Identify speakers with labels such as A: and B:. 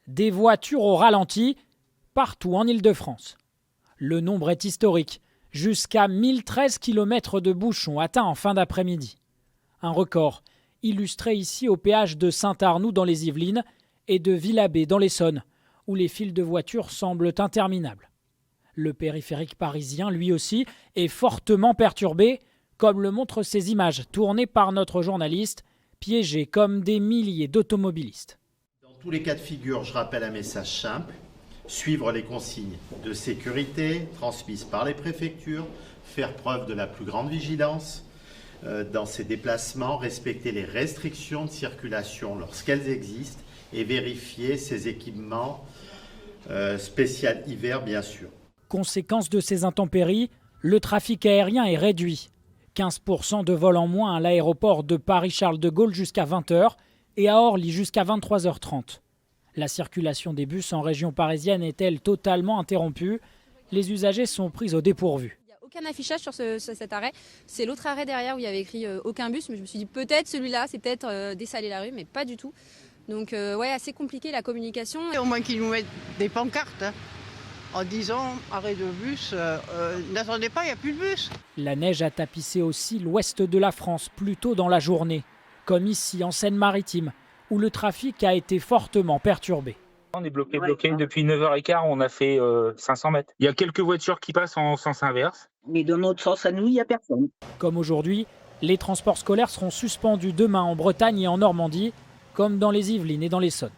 A: des voitures au ralenti partout en Île-de-France. Le nombre est historique, jusqu'à 1013 km de bouchons atteints en fin d'après-midi. Un record illustré ici au péage de Saint-Arnoux dans les Yvelines et de Villabé dans l'Essonne, où les files de voitures semblent interminables. Le périphérique parisien, lui aussi, est fortement perturbé, comme le montrent ces images tournées par notre journaliste, piégés comme des milliers d'automobilistes.
B: Dans tous les cas de figure, je rappelle un message simple: suivre les consignes de sécurité transmises par les préfectures, faire preuve de la plus grande vigilance dans ces déplacements, respecter les restrictions de circulation lorsqu'elles existent et vérifier ces équipements spéciaux hiver, bien sûr.
A: Conséquence de ces intempéries, le trafic aérien est réduit. 15% de vols en moins à l'aéroport de Paris-Charles de Gaulle jusqu'à 20h et à Orly jusqu'à 23h30. La circulation des bus en région parisienne est-elle totalement interrompue? Les usagers sont pris au dépourvu.
C: Il n'y a aucun affichage sur cet arrêt. C'est l'autre arrêt derrière où il y avait écrit aucun bus. Mais je me suis dit peut-être celui-là, c'est peut-être dessaler la rue, mais pas du tout. Donc ouais, assez compliqué la communication.
D: Au moins qu'ils nous mettent des pancartes en disant arrêt de bus, n'attendez pas, il n'y a plus de bus.
A: La neige a tapissé aussi l'ouest de la France plus tôt dans la journée, comme ici en Seine-Maritime, où le trafic a été fortement perturbé.
E: On est bloqué depuis 9h15, on a fait 500 mètres. Il y a quelques voitures qui passent en sens inverse.
F: Mais dans notre sens à nous, il n'y a personne.
A: Comme aujourd'hui, les transports scolaires seront suspendus demain en Bretagne et en Normandie, comme dans les Yvelines et dans l'Essonne.